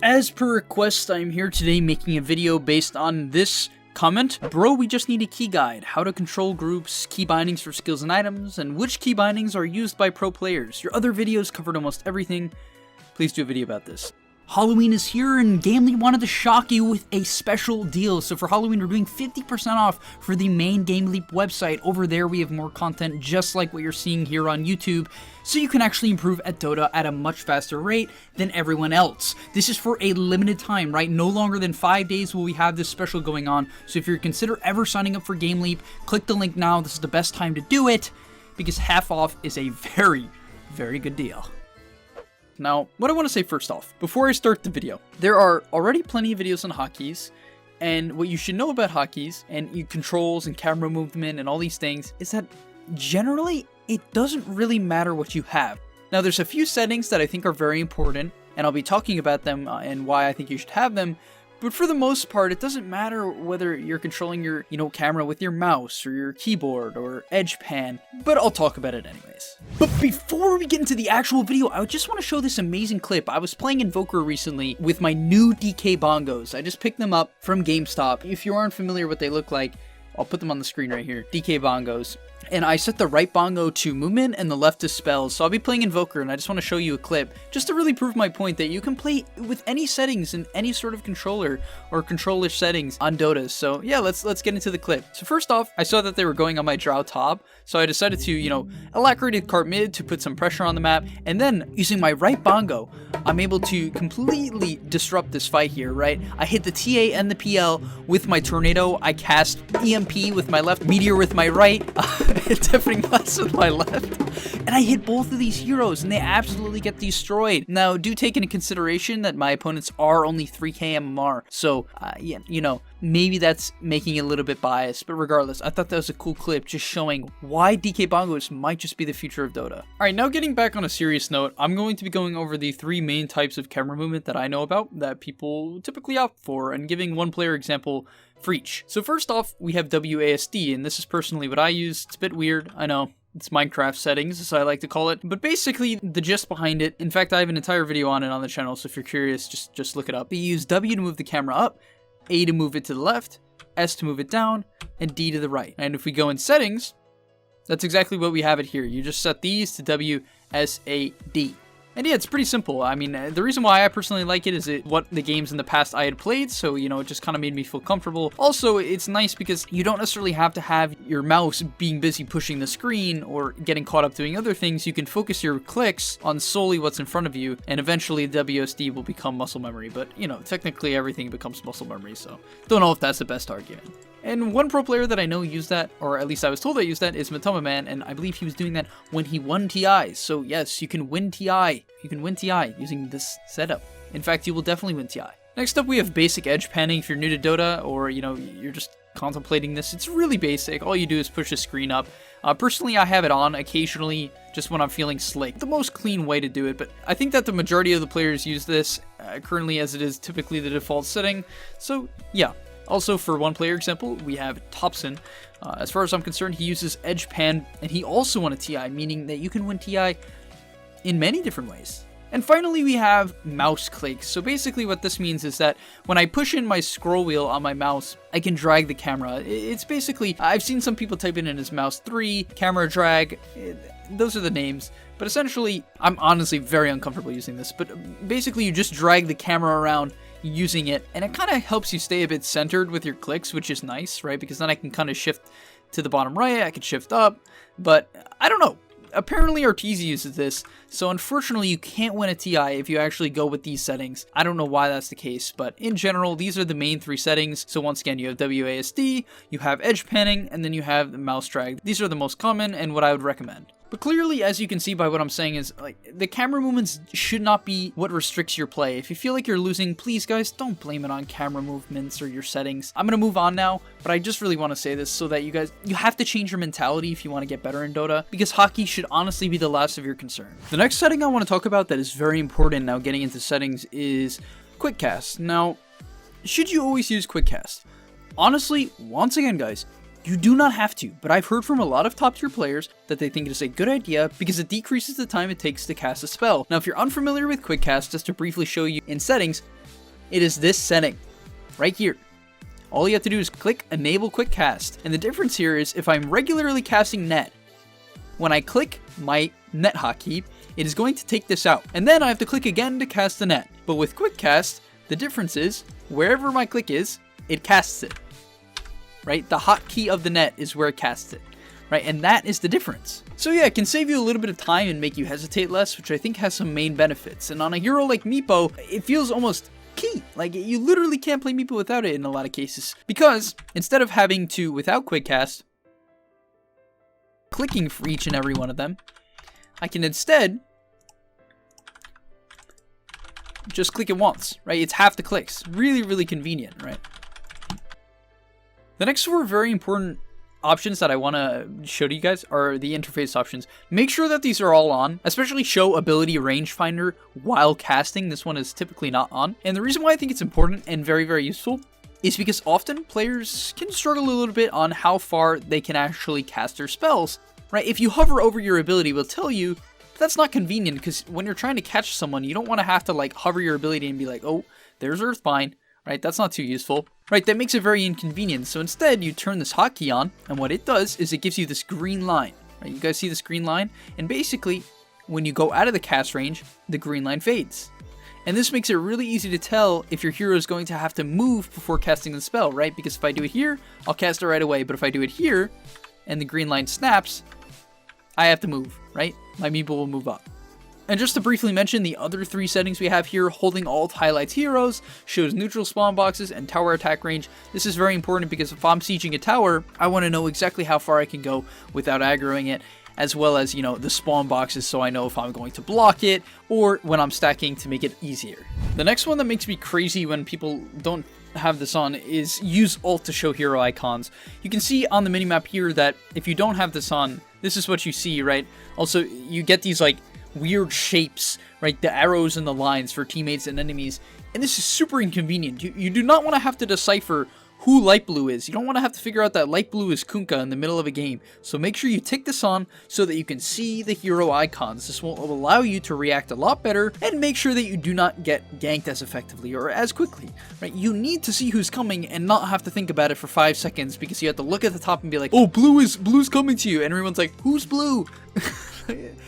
as per request, I'm here today making a video based on this comment. Bro, we just need a key guide. How to control groups, key bindings for skills and items, and which key bindings are used by pro players. Your other videos covered almost everything. Please do a video about this. Halloween is here and GameLeap wanted to shock you with a special deal. So for Halloween, we're doing 50% off for the main GameLeap website. Over there, we have more content just like what you're seeing here on YouTube. So you can actually improve at Dota at a much faster rate than everyone else. This is for a limited time, right? No longer than 5 days will we have this special going on. So if you're consider ever signing up for GameLeap, click the link now. This is the best time to do it because half off is a very, very good deal. Now, what I want to say first off, before I start the video, there are already plenty of videos on hotkeys, and what you should know about hotkeys and controls and camera movement and all these things is that generally it doesn't really matter what you have. Now, there's a few settings that I think are very important, and I'll be talking about them and why I think you should have them. But for the most part, it doesn't matter whether you're controlling your, camera with your mouse or your keyboard or edge pan, but I'll talk about it anyways. But before we get into the actual video, I just want to show this amazing clip. I was playing Invoker recently with my new DK bongos. I just picked them up from GameStop. If you aren't familiar what they look like, I'll put them on the screen right here. DK bongos. And I set the right bongo to movement and the left to spells. So I'll be playing Invoker and I just want to show you a clip just to really prove my point that you can play with any settings in any sort of controller or controller settings on Dota. So yeah, let's get into the clip. So first off, I saw that they were going on my Drow top. So I decided to, alacrity cart mid to put some pressure on the map. And then using my right bongo, I'm able to completely disrupt this fight here, right? I hit the TA and the PL with my tornado. I cast EMP with my left, meteor with my right. Deafening blast with my left, and I hit both of these heroes and they absolutely get destroyed. Now, do take into consideration that my opponents are only 3k MMR, so maybe that's making it a little bit biased, but regardless, I thought that was a cool clip just showing why DK bongos might just be the future of Dota. Alright, now getting back on a serious note, I'm going to be going over the 3 main types of camera movement that I know about that people typically opt for and giving one player example for each. So first off, we have WASD, and this is personally what I use. It's a bit weird, I know. It's Minecraft settings, as I like to call it. But basically, the gist behind it, in fact, I have an entire video on it on the channel, so if you're curious, just look it up. You use W to move the camera up, A to move it to the left, S to move it down, and D to the right. And if we go in settings, that's exactly what we have it here. You just set these to WSAD. And yeah, it's pretty simple. I mean, the reason why I personally like it is what the games in the past I had played, so, it just kind of made me feel comfortable. Also, it's nice because you don't necessarily have to have your mouse being busy pushing the screen or getting caught up doing other things. You can focus your clicks on solely what's in front of you, and eventually WSD will become muscle memory. But, technically everything becomes muscle memory, so don't know if that's the best argument. And one pro player that I know used that, or at least I was told that used that, is Matoma Man, and I believe he was doing that when he won TIs. So yes, you can win TI. You can win TI using this setup. In fact, you will definitely win TI. Next up, we have basic edge panning. If you're new to Dota, or you're just contemplating this, it's really basic. All you do is push the screen up. Personally, I have it on occasionally, just when I'm feeling slick. The most clean way to do it, but I think that the majority of the players use this currently, as it is typically the default setting. So yeah. Also, for one player example, we have Thompson. As far as I'm concerned, he uses edge pan, and he also won a TI, meaning that you can win TI in many different ways. And finally, we have mouse clicks. So basically what this means is that when I push in my scroll wheel on my mouse, I can drag the camera. It's basically, I've seen some people type it in as mouse 3, camera drag, those are the names. But essentially, I'm honestly very uncomfortable using this, but basically you just drag the camera around using it, and it kind of helps you stay a bit centered with your clicks, which is nice, right? Because then I can kind of shift to the bottom right, I can shift up, but I don't know. Apparently Ortiz uses this, so unfortunately you can't win a TI if you actually go with these settings. I don't know why that's the case, but in general, these are the main 3 settings. So once again, you have WASD, you have edge panning, and then you have the mouse drag. These are the most common and what I would recommend. But clearly, as you can see by what I'm saying, is the camera movements should not be what restricts your play. If you feel like you're losing, please guys, don't blame it on camera movements or your settings. I'm gonna move on now, but I just really want to say this so that you have to change your mentality if you want to get better in Dota, because hockey should honestly be the last of your concern. The next setting I want to talk about that is very important now getting into settings is quick cast. Now, should you always use quick cast? Honestly, once again guys, You do not have to, but I've heard from a lot of top tier players that they think it is a good idea because it decreases the time it takes to cast a spell. Now if you're unfamiliar with quick cast, just to briefly show you in settings, It is this setting right here. All you have to do is click Enable Quick Cast. And the difference here is if I'm regularly casting net, when I click my net hotkey, it is going to take this out. And then I have to click again to cast the net. But with Quick Cast, the difference is wherever my click is, it casts it. Right? The hotkey of the net is where it casts it. Right? And that is the difference. So yeah, it can save you a little bit of time and make you hesitate less, which I think has some main benefits. And on a hero like Meepo, it feels almost key. Like, you literally can't play Meepo without it in a lot of cases. Because instead of having to, without Quick Cast, clicking for each and every one of them, I can instead just click it once, right? It's half the clicks. Really, really convenient, right? The next 4 very important options that I want to show to you guys are the interface options. Make sure that these are all on, especially show ability rangefinder while casting. This one is typically not on. And the reason why I think it's important and very, very useful is because often players can struggle a little bit on how far they can actually cast their spells, right? If you hover over your ability, it will tell you that's not convenient, because when you're trying to catch someone, you don't want to have to like hover your ability and be like, oh, there's Earthbind, right? That's not too useful, right? That makes it very inconvenient. So instead, you turn this hotkey on, and what it does is it gives you this green line, right? You guys see this green line? And basically, when you go out of the cast range, the green line fades. And this makes it really easy to tell if your hero is going to have to move before casting the spell, right? Because if I do it here, I'll cast it right away. But if I do it here, and the green line snaps, I have to move, right? My Meepo will move up. And just to briefly mention the other 3 settings we have here, holding alt highlights heroes, shows neutral spawn boxes, and tower attack range. This is very important because if I'm sieging a tower, I want to know exactly how far I can go without aggroing it, as well as, you know, the spawn boxes, so I know if I'm going to block it or when I'm stacking to make it easier. The next one that makes me crazy when people don't have this on is use alt to show hero icons. You can see on the minimap here that if you don't have this on, this is what you see, right? Also, you get these like weird shapes, right? The arrows and the lines for teammates and enemies. And this is super inconvenient. You do not want to have to decipher who light blue is. You don't want to have to figure out that light blue is Kunkka in the middle of a game. So make sure you tick this on so that you can see the hero icons. This will allow you to react a lot better and make sure that you do not get ganked as effectively or as quickly, right? You need to see who's coming and not have to think about it for 5 seconds, because you have to look at the top and be like, oh, blue's coming to you. And everyone's like, who's blue?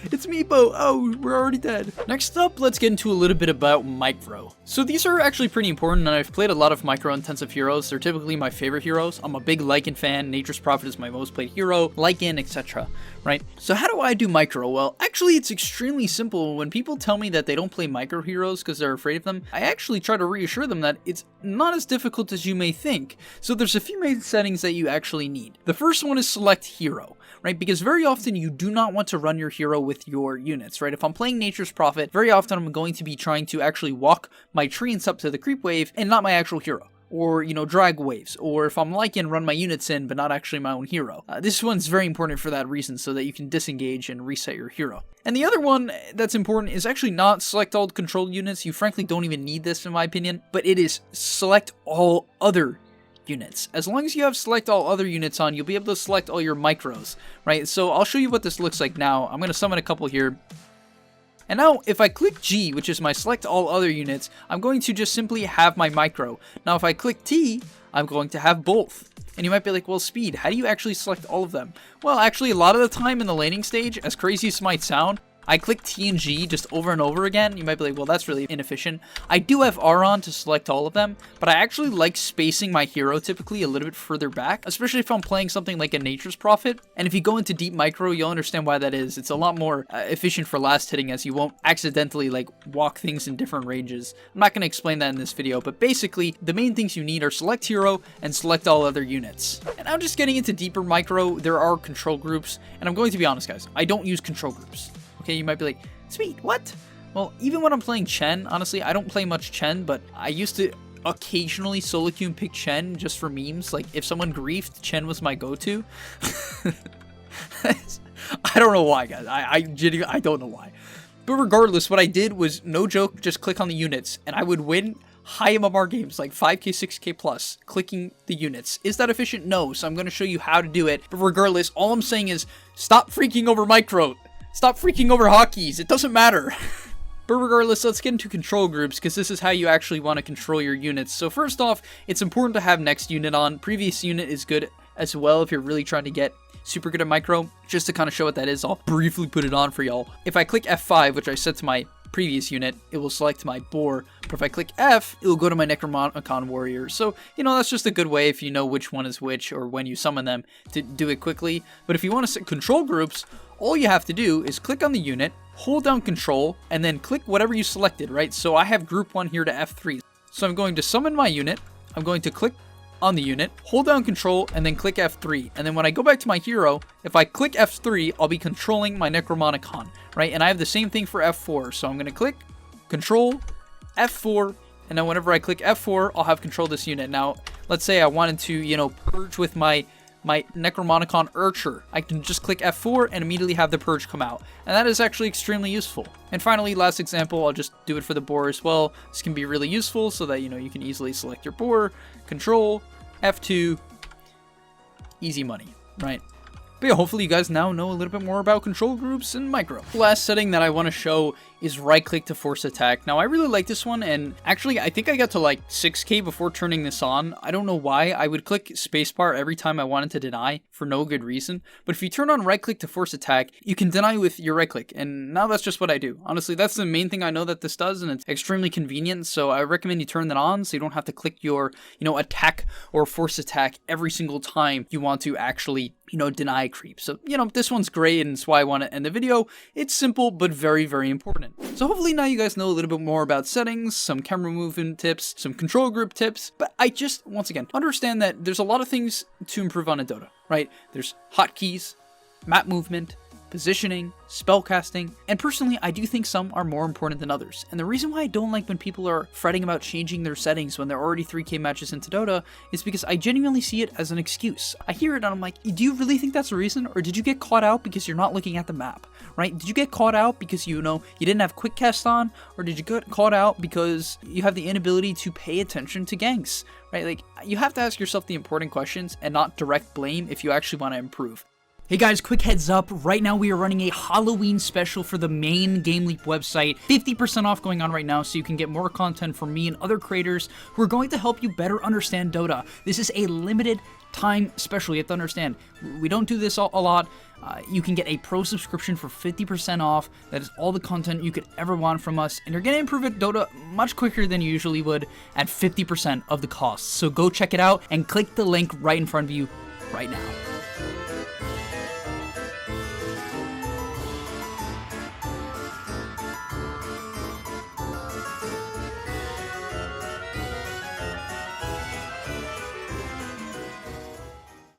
It's Meepo. Oh, we're already dead. Next up, let's get into a little bit about micro. So these are actually pretty important, and I've played a lot of micro-intensive heroes. They're typically my favorite heroes. I'm a big Lycan fan. Nature's Prophet is my most played hero. Lycan, etc. Right? So how do I do micro? Well, actually, it's extremely simple. When people tell me that they don't play micro heroes because they're afraid of them, I actually try to reassure them that it's not as difficult as you may think. So there's a few main settings that you actually need. The first one is select hero, right? Because very often you do not want to run your hero with your units, right? If I'm playing Nature's Prophet, very often I'm going to be trying to actually walk my treants up to the creep wave and not my actual hero. Or, you know, drag waves. Or if I'm Lycan, run my units in, but not actually my own hero. This one's very important for that reason, so that you can disengage and reset your hero. And the other one that's important is actually not select all controlled units. You frankly don't even need this in my opinion, but it is select all other units. As long as you have select all other units on, you'll be able to select all your micros, right? So I'll show you what this looks like now. I'm going to summon a couple here. And now, if I click G, which is my select all other units, I'm going to just simply have my micro. Now, if I click T, I'm going to have both. And you might be like, well, Speed, how do you actually select all of them? Well, actually, a lot of the time in the laning stage, as crazy as it might sound, I click T and G just over and over again. You might be like, well, that's really inefficient. I do have R on to select all of them, but I actually like spacing my hero typically a little bit further back, especially if I'm playing something like a Nature's Prophet. And if you go into deep micro, you'll understand why that is. It's a lot more efficient for last hitting, as you won't accidentally like walk things in different ranges. I'm not going to explain that in this video, but basically the main things you need are select hero and select all other units. And now just getting into deeper micro, there are control groups, and I'm going to be honest, guys, I don't use control groups. Okay, you might be like, Speed, what? Well, even when I'm playing Chen, honestly, I don't play much Chen, but I used to occasionally solo queue and pick Chen just for memes. Like, if someone griefed, Chen was my go-to. I don't know why, guys. I don't know why. But regardless, what I did was, no joke, just click on the units, and I would win high MMR games, like 5k, 6k plus, clicking the units. Is that efficient? No, so I'm going to show you how to do it. But regardless, all I'm saying is, stop freaking over micro. Stop freaking over hotkeys. It doesn't matter. But regardless, let's get into control groups, because this is how you actually want to control your units. So first off, it's important to have next unit on. Previous unit is good as well if you're really trying to get super good at micro. Just to kind of show what that is, I'll briefly put it on for y'all. If I click F5, which I set to my previous unit, it will select my boar, but if I click F, it will go to my Necromonicon warrior. So, you know, that's just a good way if you know which one is which or when you summon them to do it quickly. But if you want to set control groups, all you have to do is click on the unit, hold down control, and then click whatever you selected, right? So I have group 1 here to F3. So I'm going to summon my unit, I'm going to click on the unit, hold down control, and then click F3. And then when I go back to my hero, if I click F3, I'll be controlling my Necromonicon, right? And I have the same thing for F4. So I'm going to click, control, F4, and then whenever I click F4, I'll have control of this unit. Now, let's say I wanted to, you know, purge with my Necromonicon Archer. I can just click F4 and immediately have the purge come out. And that is actually extremely useful. And finally, last example, I'll just do it for the boar as well. This can be really useful so that, you know, you can easily select your boar, control, F2, easy money, right? But yeah, hopefully you guys now know a little bit more about control groups and micro. The last setting that I want to show is right click to force attack. Now I really like this one, and actually I think I got to like 6k before turning this on. I don't know why. I would click spacebar every time I wanted to deny for no good reason. But if you turn on right click to force attack, you can deny with your right click, and now that's just what I do. Honestly, that's the main thing I know that this does, and it's extremely convenient. So I recommend you turn that on so you don't have to click your, you know, attack or force attack every single time you want to actually, you know, deny creep. So, you know, this one's great, and it's why I want to end the video. It's simple, but very, very important. So hopefully now you guys know a little bit more about settings, some camera movement tips, some control group tips, but I just, once again, understand that there's a lot of things to improve on a Dota, right? There's hotkeys, map movement, positioning, spellcasting, and personally, I do think some are more important than others. And the reason why I don't like when people are fretting about changing their settings when they're already 3k matches into Dota is because I genuinely see it as an excuse. I hear it and I'm like, do you really think that's the reason? Or did you get caught out because you're not looking at the map, right? Did you get caught out because, you know, you didn't have quick cast on? Or did you get caught out because you have the inability to pay attention to ganks, right? Like, you have to ask yourself the important questions and not direct blame if you actually want to improve. Hey guys, quick heads up, right now we are running a Halloween special for the main GameLeap website, 50% off going on right now so you can get more content from me and other creators who are going to help you better understand Dota. This is a limited time special, you have to understand, we don't do this a lot. You can get a pro subscription for 50% off, that is all the content you could ever want from us, and you're going to improve at Dota much quicker than you usually would at 50% of the cost. So go check it out and click the link right in front of you right now.